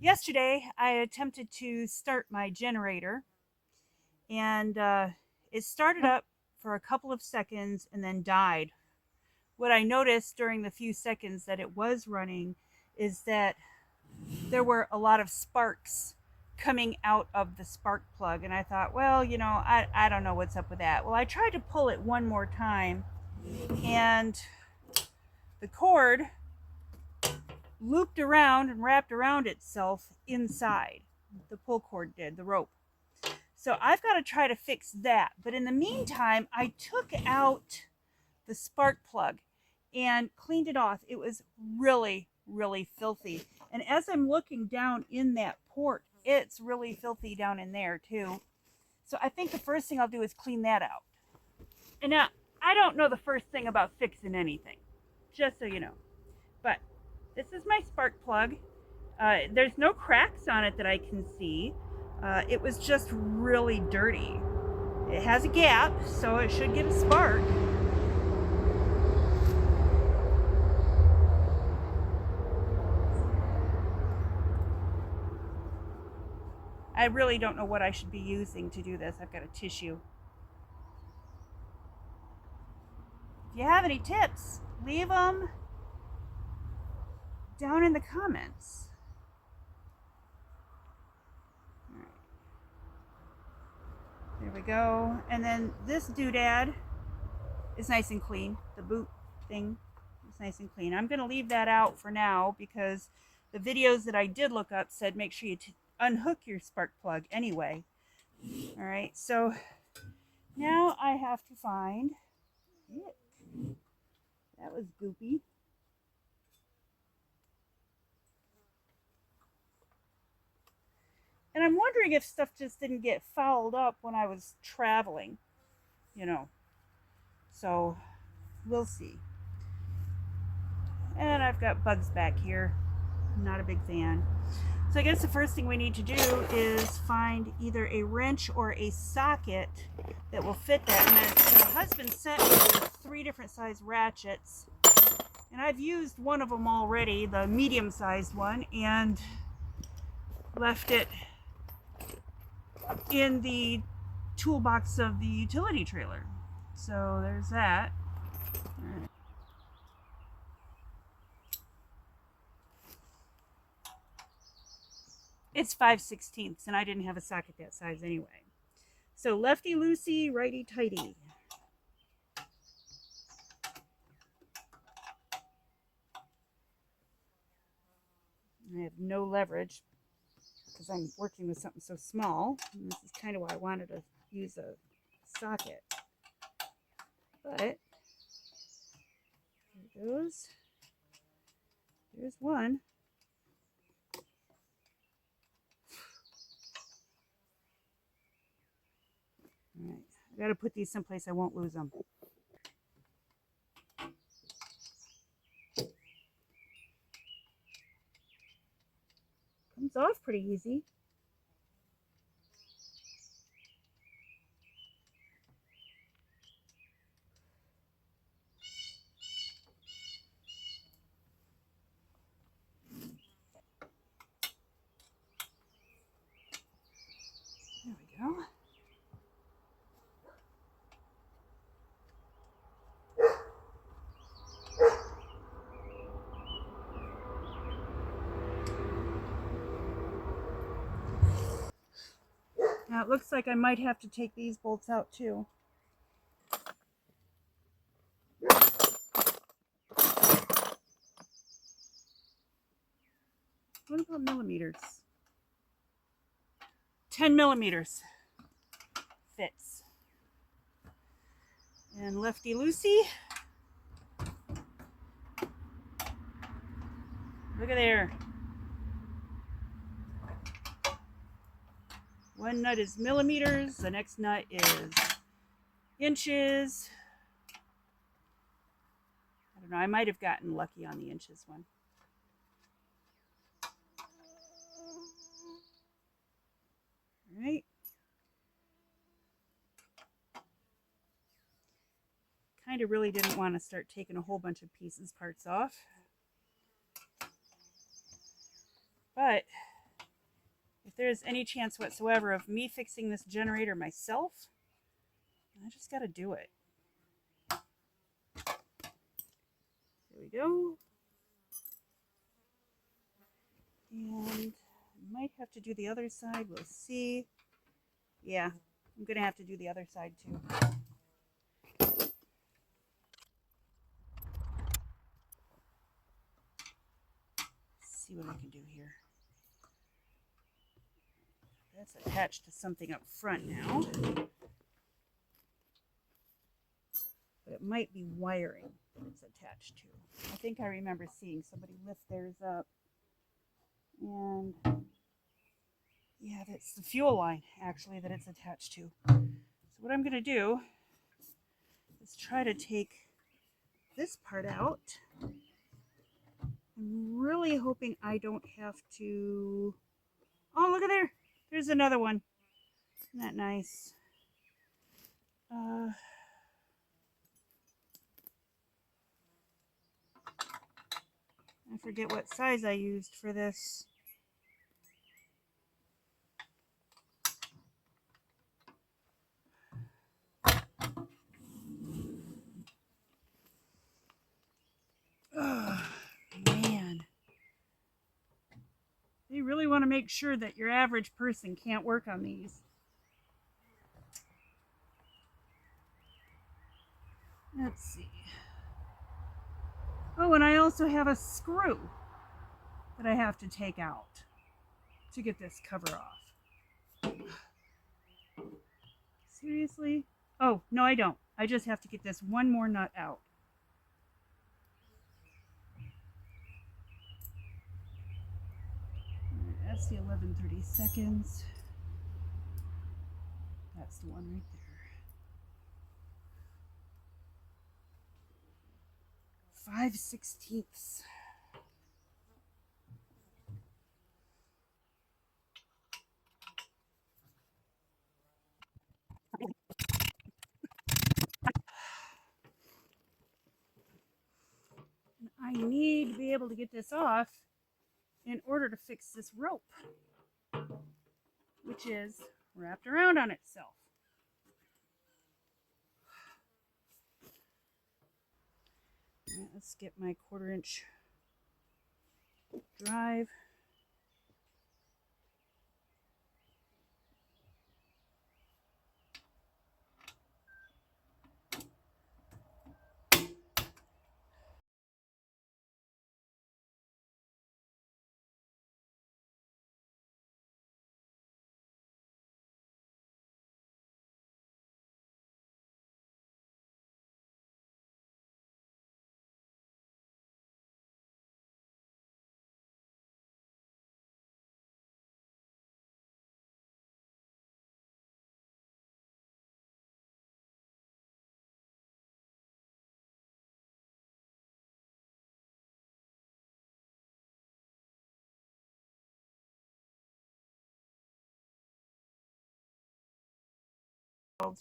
Yesterday, I attempted to start my generator, and it started up for a couple of seconds and then died. What I noticed during the few seconds that it was running is that there were a lot of sparks coming out of the spark plug, and I thought, well, I don't know what's up with that. Well, I tried to pull it one more time, and the cord looped around and wrapped around itself inside. The pull cord did, the rope. So I've got to try to fix that. But in the meantime, I took out the spark plug and cleaned it off. It was really, really filthy. And as I'm looking down in that port, it's really filthy down in there too. So I think the first thing I'll do is clean that out. And now, I don't know the first thing about fixing anything, just so you know. But this is my spark plug. There's no cracks on it that I can see. It was just really dirty. It has a gap, so it should get a spark. I really don't know what I should be using to do this. I've got a tissue. If you have any tips, leave them down in the comments. There we go. And then this doodad is nice and clean. The boot thing is nice and clean. I'm going to leave that out for now because the videos that I did look up said make sure you unhook your spark plug anyway. All right, so now I have to find it. That was goopy. And I'm wondering if stuff just didn't get fouled up when I was traveling, So we'll see. And I've got bugs back here. I'm not a big fan. So I guess the first thing we need to do is find either a wrench or a socket that will fit that. And the husband sent me with 3 different size ratchets. And I've used one of them already, the medium-sized one, and left it in the toolbox of the utility trailer. So there's that. All right. It's 5/16, and I didn't have a socket that size anyway. So lefty loosey, righty tighty. I have no leverage because I'm working with something so small. And this is kind of why I wanted to use a socket. But there it goes. There's one. All right, I got to put these someplace I won't lose them. Comes off pretty easy. There we go. Now it looks like I might have to take these bolts out too. What about millimeters? 10 millimeters fits. And lefty loosey. Look at there. One nut is millimeters, the next nut is inches. I don't know, I might have gotten lucky on the inches one. All right. Kind of really didn't want to start taking a whole bunch of parts off. But there's any chance whatsoever of me fixing this generator myself, I just got to do it. There we go. And I might have to do the other side. We'll see. Yeah, I'm going to have to do the other side too. Let's see what I can do here. That's attached to something up front now. But it might be wiring it's attached to. I think I remember seeing somebody lift theirs up. And yeah, that's the fuel line actually that it's attached to. So what I'm going to do is try to take this part out. I'm really hoping I don't have to... Oh, look at there. There's another one. Isn't that nice? I forget what size I used for this. Oh, man. They really want to make sure that your average person can't work on these. Let's see. Oh, and I also have a screw that I have to take out to get this cover off. Seriously? Oh, no, I don't. I just have to get this one more nut out. That's the 11:30 seconds. That's the one right there. 5/16. I need to be able to get this off in order to fix this rope, which is wrapped around on itself. Right, let's get my 1/4-inch drive.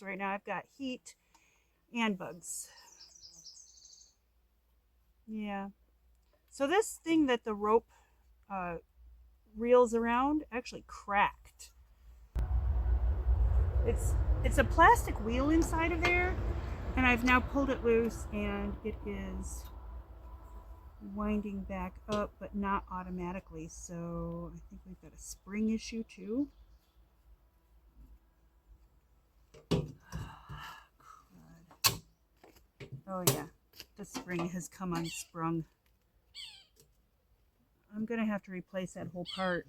Right now I've got heat and bugs. Yeah. So this thing that the rope reels around actually cracked. It's a plastic wheel inside of there, and I've now pulled it loose and it is winding back up, but not automatically. So I think we've got a spring issue too. Oh yeah, the spring has come unsprung. I'm gonna have to replace that whole part.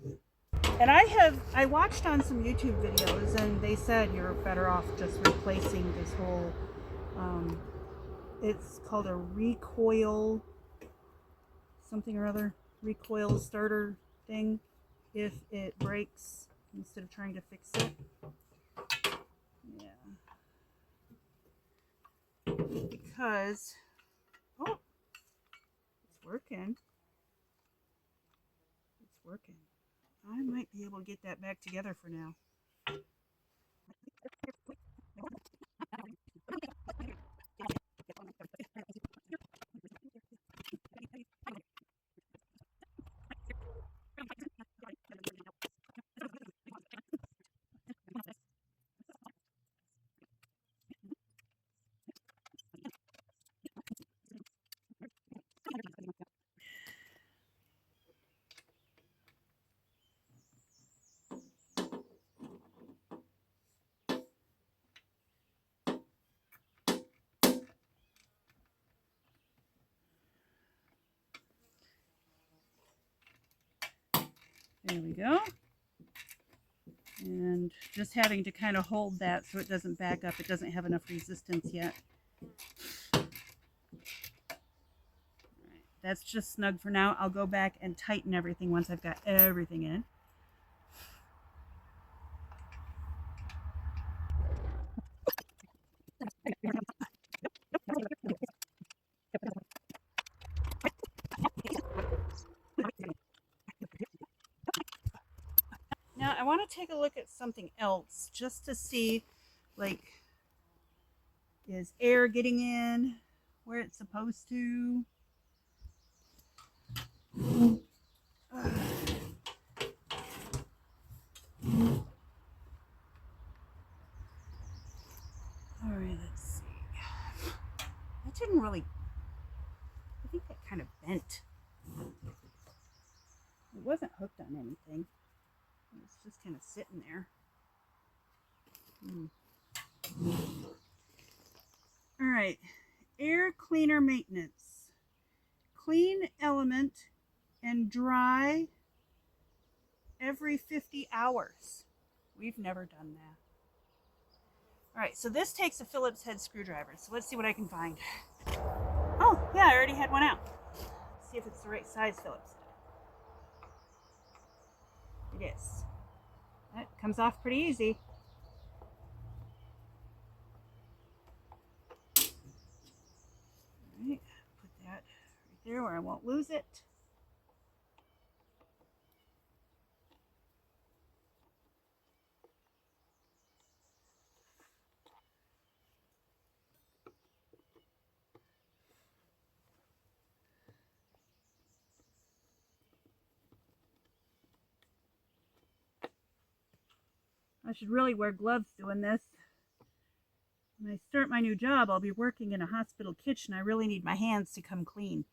And I watched on some YouTube videos and they said you're better off just replacing this whole, it's called a recoil something or other, recoil starter thing, if it breaks, instead of trying to fix it. Yeah. Because, oh, it's working. It's working. I might be able to get that back together for now. There we go. And just having to kind of hold that so it doesn't back up. It doesn't have enough resistance yet. All right, that's just snug for now. I'll go back and tighten everything once I've got everything in. Now I want to take a look at something else just to see, like, is air getting in where it's supposed to? All right, let's see. That didn't really, I think that kind of bent. It wasn't hooked on anything. It was just kind of sitting there. All right, air cleaner maintenance. Clean element and dry every 50 hours. We've never done that. All right, so this takes a Phillips head screwdriver. So let's see what I can find. Oh, yeah, I already had one out. Let's see if it's the right size Phillips head. It is. That comes off pretty easy. All right, put that right there where I won't lose it. I should really wear gloves doing this. When I start my new job, I'll be working in a hospital kitchen. I really need my hands to come clean.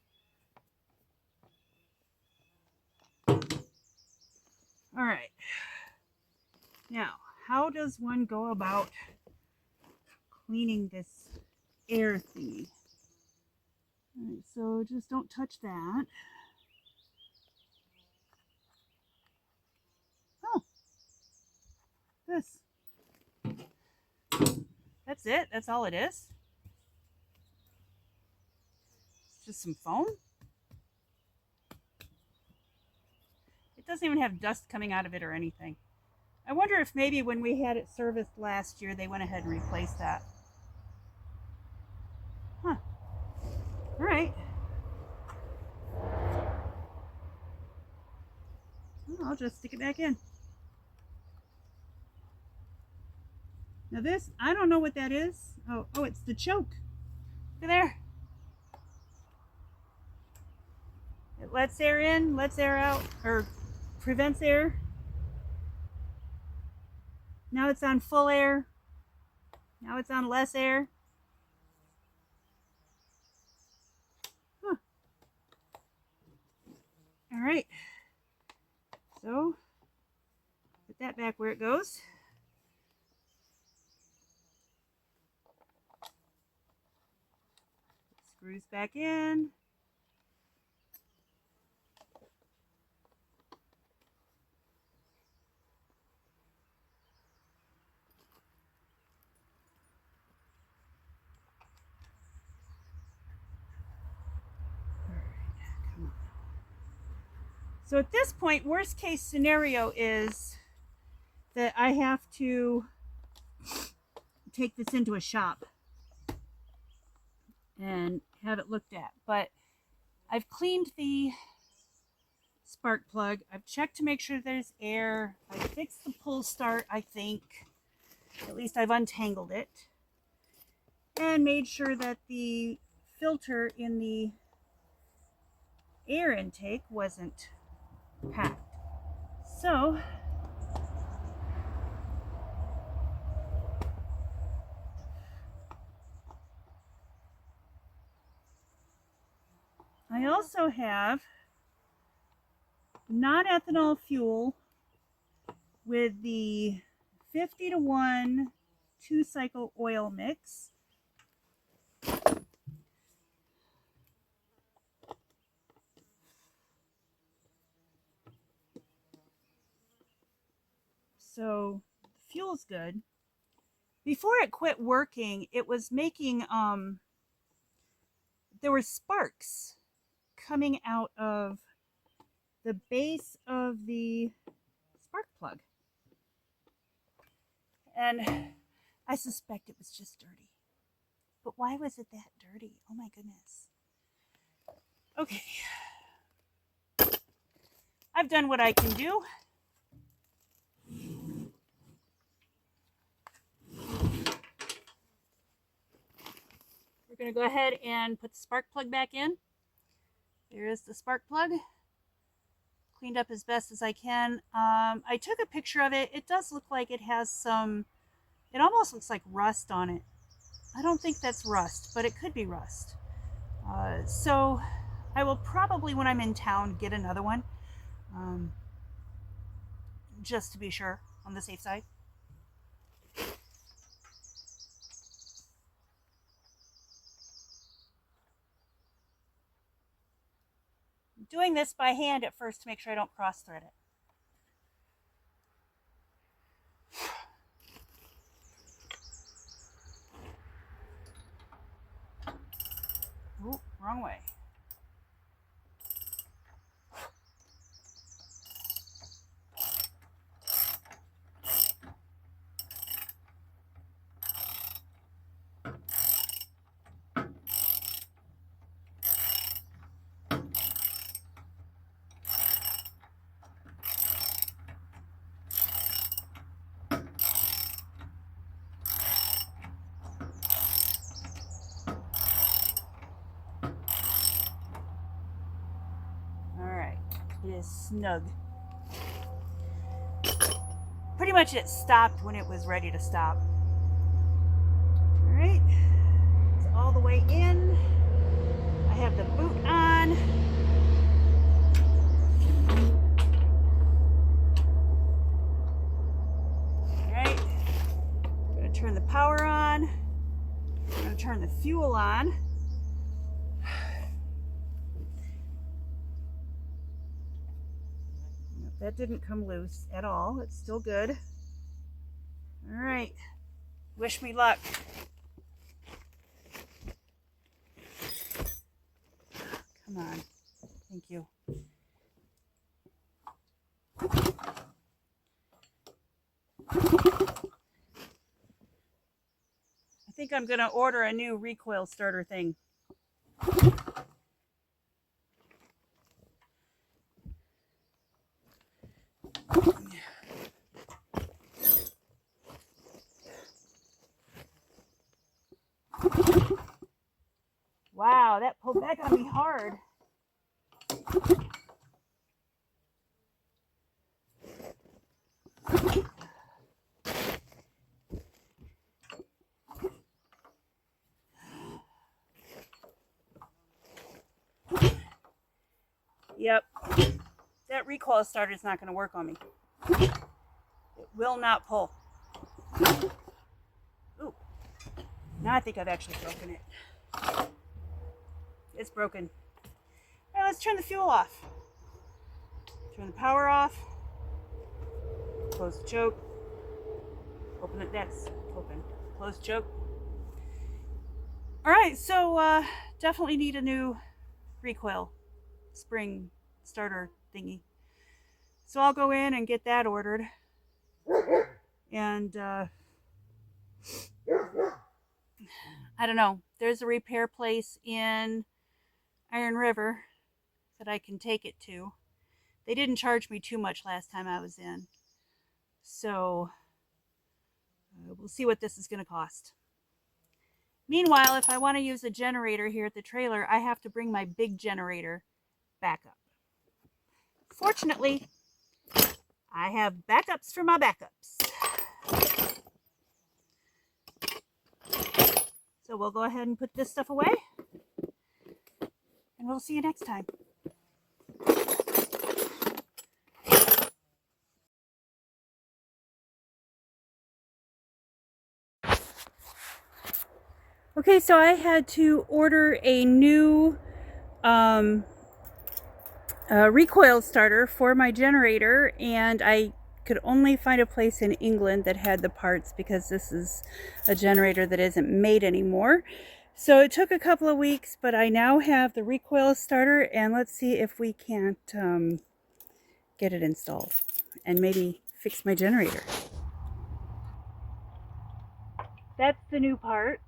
All right. Now, how does one go about cleaning this air thingy? All right, so just don't touch that. Oh, this. That's it? That's all it is? It's just some foam? It doesn't even have dust coming out of it or anything. I wonder if maybe when we had it serviced last year, they went ahead and replaced that. Huh. All right. I'll just stick it back in. Now this, I don't know what that is. Oh, it's the choke. Look there. It lets air in, lets air out, or prevents air. Now it's on full air. Now it's on less air. Huh. All right. So, put that back where it goes. Screws back in. So at this point, worst case scenario is that I have to take this into a shop and have it looked at. But I've cleaned the spark plug. I've checked to make sure there's air. I fixed the pull start, I think. At least I've untangled it. And made sure that the filter in the air intake wasn't packed. So I also have non-ethanol fuel with the 50-to-1 2-cycle oil mix. So the fuel's good. Before it quit working, it was making there were sparks coming out of the base of the spark plug. And I suspect it was just dirty. But why was it that dirty? Oh my goodness. Okay. I've done what I can do. We're going to go ahead and put the spark plug back in. There is the spark plug. Cleaned up as best as I can. I took a picture of it. It does look like it has some, it almost looks like rust on it. I don't think that's rust, but it could be rust. So I will probably, when I'm in town, get another one. Just to be sure, on the safe side. I'm doing this by hand at first to make sure I don't cross thread it. Ooh, wrong way. It is snug. Pretty much it stopped when it was ready to stop. Alright, it's all the way in. I have the boot on. Alright, I'm going to turn the power on. I'm going to turn the fuel on. That didn't come loose at all. It's still good. All right. Wish me luck. Come on. Thank you. I think I'm going to order a new recoil starter thing. Wow, that pulled back on me hard. Yep, that recoil starter is not going to work on me. It will not pull. Ooh, now I think I've actually broken it. It's broken. All right, let's turn the fuel off. Turn the power off. Close the choke. Open it. That's open. Close the choke. All right, so definitely need a new recoil spring starter thingy. So I'll go in and get that ordered. And I don't know. There's a repair place in Iron River that I can take it to. They didn't charge me too much last time I was in. So we'll see what this is going to cost. Meanwhile, if I want to use a generator here at the trailer, I have to bring my big generator back up. Fortunately, I have backups for my backups. So we'll go ahead and put this stuff away. And we'll see you next time. Okay, so I had to order a new recoil starter for my generator, and I could only find a place in England that had the parts because this is a generator that isn't made anymore. So it took a couple of weeks, but I now have the recoil starter, and let's see if we can't get it installed and maybe fix my generator. That's the new part.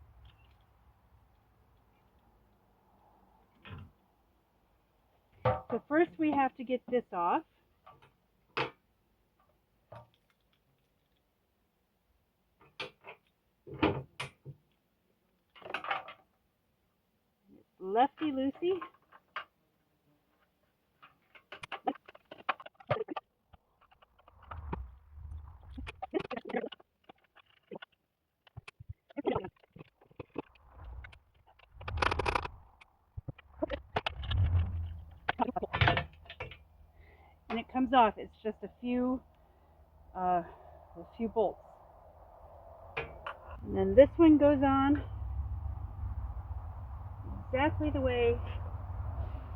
So first we have to get this off. Lefty-loosey. And it comes off. It's just a few bolts. And then this one goes on exactly the way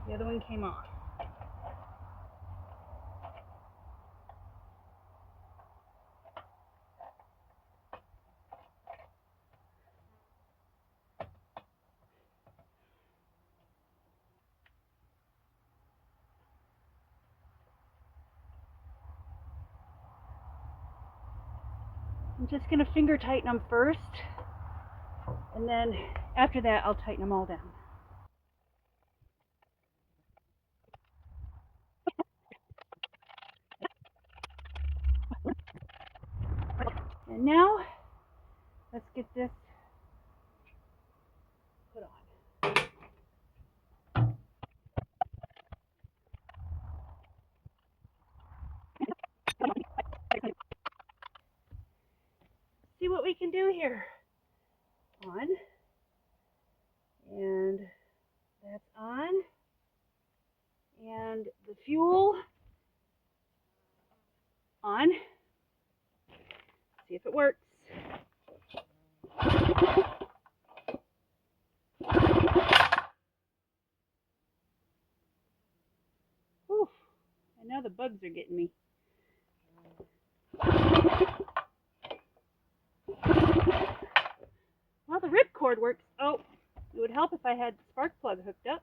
the other one came off. I'm just going to finger tighten them first, and then after that I'll tighten them all down. And now let's get this put on. See what we can do here. On. And that's on. And the fuel on. See if it works. Whew. And now the bugs are getting me. Well, the ripcord works. Oh, it would help if I had the spark plug hooked up.